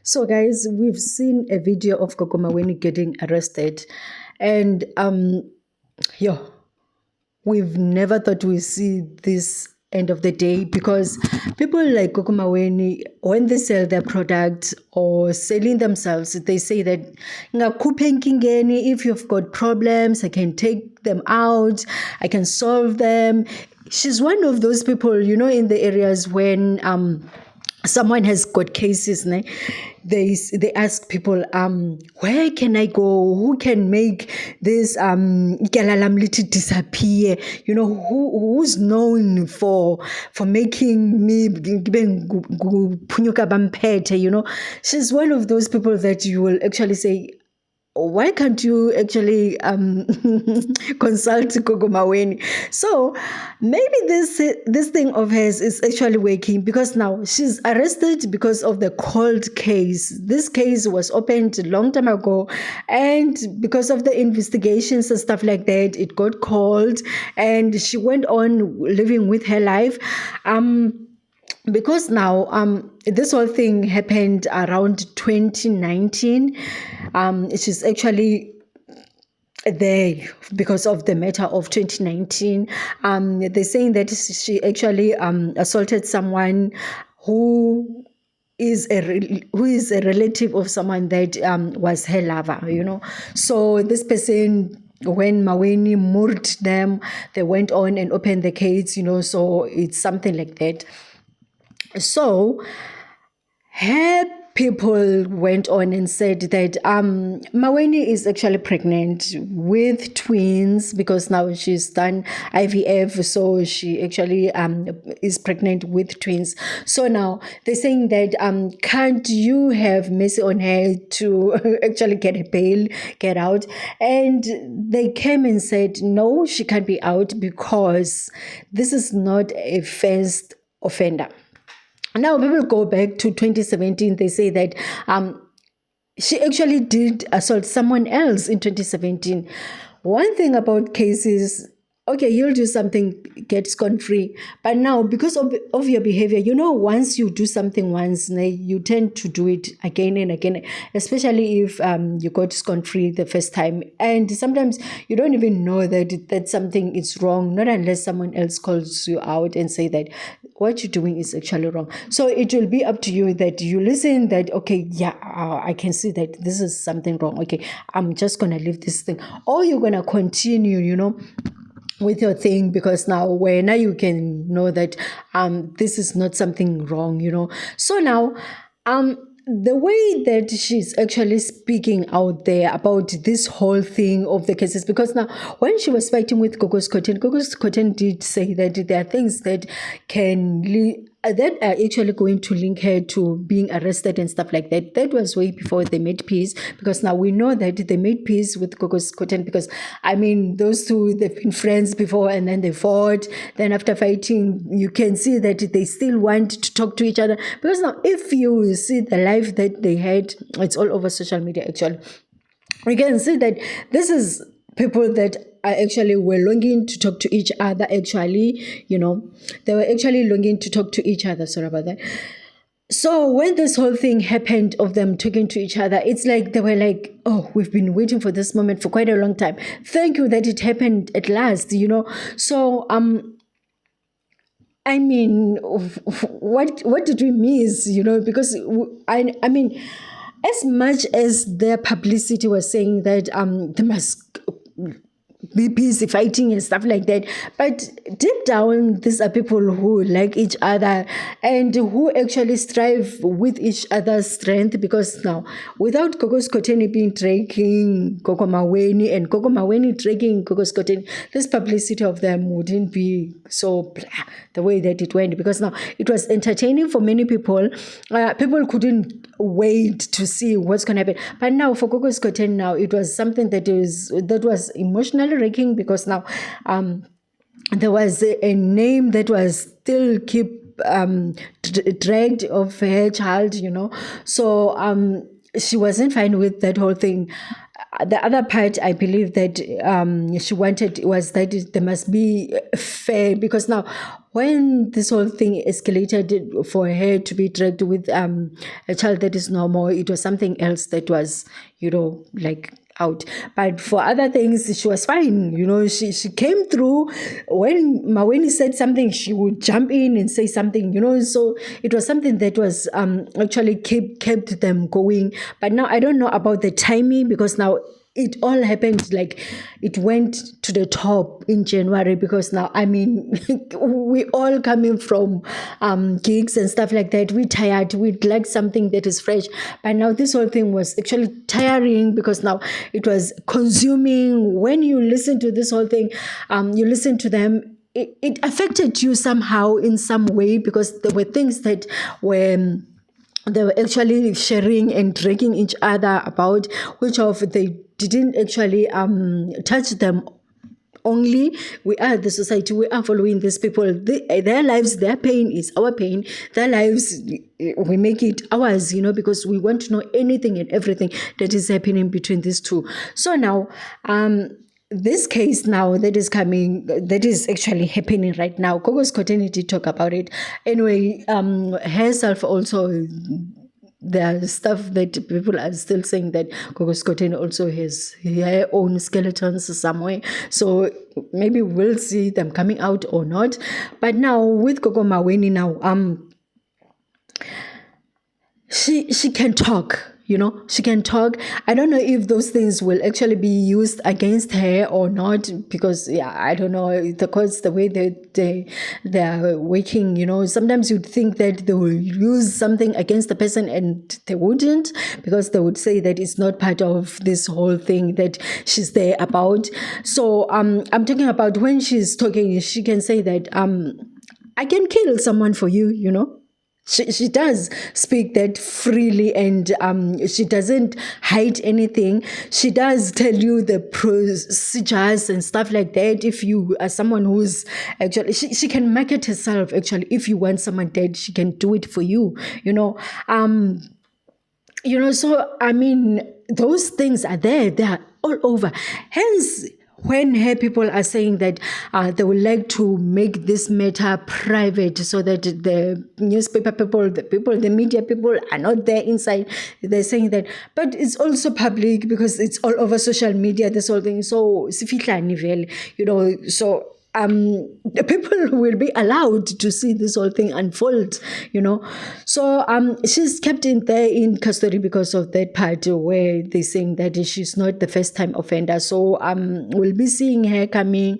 So, guys, we've seen a video of Gogo Maweni getting arrested, and yeah, we've never thought we'd see this end of the day because people like Gogo Maweni, when they sell their products or selling themselves, they say that "Ngakhuphe enkingeni, if you've got problems, I can take them out, I can solve them." She's one of those people, in the areas when someone has got cases, ne? They ask people, where can I go? Who can make this ikalalamliti disappear? Who's known for making me phunyuka bamphethe. She's one of those people that you will actually say, why can't you actually consult Gogo Maweni? So maybe this thing of hers is actually working because now she's arrested because of the cold case. This case was opened a long time ago, and because of the investigations and stuff like that, it got cold, and she went on living with her life. Because now this whole thing happened around 2019. She's actually there because of the matter of 2019. They're saying that she actually assaulted someone who is a relative of someone that was her lover. So this person, when Maweni murdered them, they went on and opened the case, so it's something like that. So her people went on and said that Maweni is actually pregnant with twins because now she's done IVF, so she actually is pregnant with twins. So now they're saying that can't you have mercy on her to actually get a bail, get out? And they came and said no, she can't be out because this is not a first offender. Now, people go back to 2017. They say that she actually did assault someone else in 2017. One thing about cases, okay, you'll do something, get scot-free. But now, because of your behavior, once you do something once, you tend to do it again and again, especially if you got scot-free the first time. And sometimes you don't even know that something is wrong, not unless someone else calls you out and say that what you're doing is actually wrong. So it will be up to you that you listen that, okay, yeah, I can see that this is something wrong. Okay, I'm just going to leave this thing. Or you're going to continue, with your thing, because now you can know that this is not something wrong. So now the way that she's actually speaking out there about this whole thing of the cases, because now when she was fighting with Gogo Cotton did say that there are things that that are actually going to link her to being arrested and stuff like that. That was way before they made peace, because now we know that they made peace with Gogo Cotton, because those two, they've been friends before and then they fought. Then after fighting, you can see that they still want to talk to each other, because now if you see the life that they had, it's all over social media actually. We can see that this is people that actually were longing to talk to each other. Actually, they were actually longing to talk to each other. Sorry about that. So when this whole thing happened of them talking to each other, it's like they were like, oh, we've been waiting for this moment for quite a long time. Thank you that it happened at last. So what did we miss? Because as much as their publicity was saying that they must be busy fighting and stuff like that, but deep down, these are people who like each other and who actually strive with each other's strength, because now without Gogo Skoteni being dragging Gogo Maweni and Gogo Maweni dragging Gogo Skoteni, this publicity of them wouldn't be so the way that it went, because now it was entertaining for many people. People couldn't wait to see what's going to happen. But now for Gogo Skoteni, now it was something that was emotionally wrecking, because now there was a name that was still keep dragged of her child, so she wasn't fine with that whole thing. The other part, I believe that she wanted was that there must be fair, because now when this whole thing escalated for her to be dragged with a child that is normal, it was something else that was, like out. But for other things, she was fine. She came through. When Maweni said something, she would jump in and say something, so it was something that was actually kept them going. But now I don't know about the timing, because now it all happened, like it went to the top in January, because now, I mean, we all coming from gigs and stuff like that. We tired, we'd like something that is fresh. But now this whole thing was actually tiring, because now it was consuming. When you listen to this whole thing, you listen to them, it affected you somehow in some way, because there were things that were they were actually sharing and dragging each other about, which of they didn't actually touch them only. We are the society, we are following these people. Their lives, their pain is our pain. Their lives, we make it ours, because we want to know anything and everything that is happening between these two. So now, this case now that is coming, that is actually happening right now. Gogo's Koteni did talk about it. Anyway, herself also, there are stuff that people are still saying that Gogo Scotland also has her own skeletons somewhere. So maybe we'll see them coming out or not. But now with Gogo Maweni now, she can talk. She can talk. I don't know if those things will actually be used against her or not, because I don't know, because the way they are working, sometimes you'd think that they will use something against the person, and they wouldn't, because they would say that it's not part of this whole thing that she's there about. So I'm talking about when she's talking, she can say that I can kill someone for you. She does speak that freely, and she doesn't hide anything. She does tell you the procedures and stuff like that. If you are someone who's actually, she can market herself actually. If you want someone dead, she can do it for you, so I mean, those things are there. They are all over. Hence, when her people are saying that they would like to make this matter private, so that the newspaper people, the media people are not there inside, they're saying that, but it's also public because it's all over social media, this whole thing. So, so the people will be allowed to see this whole thing unfold, So she's kept in there in custody because of that part where they're saying that she's not the first time offender. So we'll be seeing her coming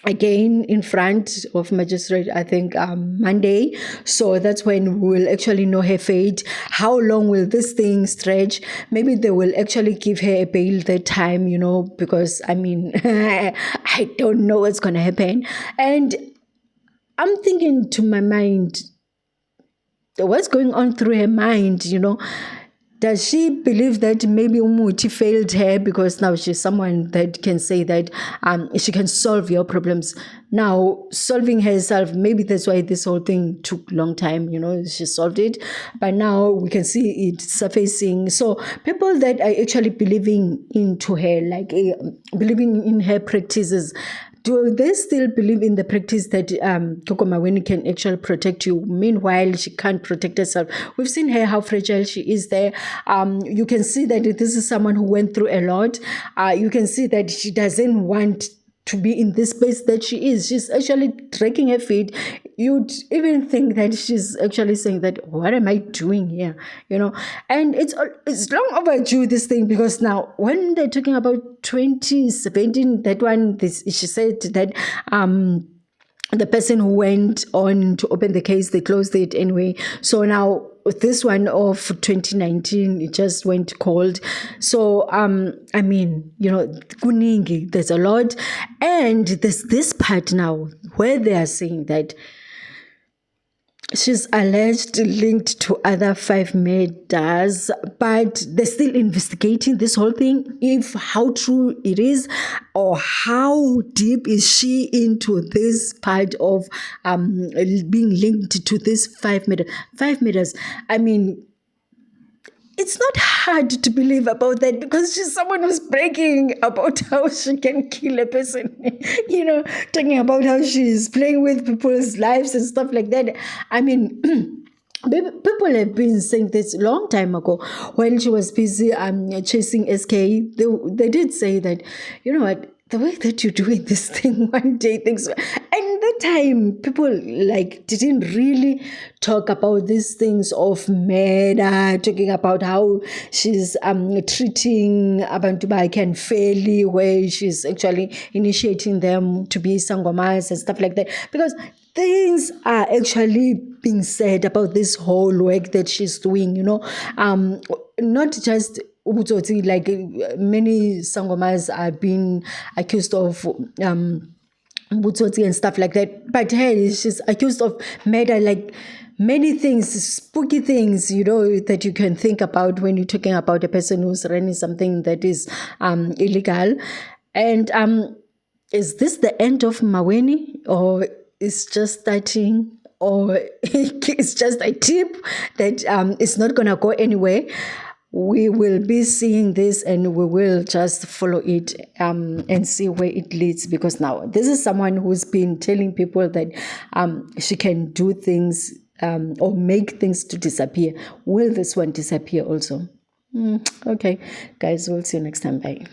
again in front of magistrate, I think Monday. So that's when we'll actually know her fate. How long will this thing stretch? Maybe they will actually give her a bail that time, because I mean, I don't know what's going to happen. And I'm thinking to my mind, what's going on through her mind, Does she believe that maybe Umuti failed her because now she's someone that can say that she can solve your problems? Now, solving herself, maybe that's why this whole thing took a long time, she solved it. But now we can see it surfacing. So people that are actually believing into her, like believing in her practices, do they still believe in the practice that Gogo Maweni can actually protect you? Meanwhile, she can't protect herself. We've seen her, how fragile she is there. You can see that this is someone who went through a lot. You can see that she doesn't want to be in this space that she is. She's actually dragging her feet. You'd even think that she's actually saying that, what am I doing here? And it's long overdue, this thing, because now when they're talking about 2017, that one, she said that the person who went on to open the case, they closed it anyway. So now this one of 2019, it just went cold. So I mean, kuningi, there's a lot. And there's this part now where they are saying that she's alleged linked to other 5 murders, but they're still investigating this whole thing, if how true it is, or how deep is she into this part of being linked to this 5 murders. I mean, it's not hard to believe about that because she's someone who's bragging about how she can kill a person, talking about how she's playing with people's lives and stuff like that. I mean, people have been saying this a long time ago when she was busy chasing SK. They did say that, you know what, the way that you're doing this thing, one day things, and that time people like didn't really talk about these things of murder, talking about how she's treating abantu bakhe unfairly, where she's actually initiating them to be sangomas and stuff like that, because things are actually being said about this whole work that she's doing, not just ubutsotsi, like many sangomas are being accused of butsotsi and stuff like that, but hey, she's accused of murder, like many things, spooky things, that you can think about when you're talking about a person who's running something that is illegal. And is this the end of Maweni, or is just starting, or it's just a tip that it's not going to go anywhere? We will be seeing this and we will just follow it and see where it leads, because now this is someone who's been telling people that she can do things or make things to disappear. Will this one disappear also? Okay, guys, we'll see you next time. Bye.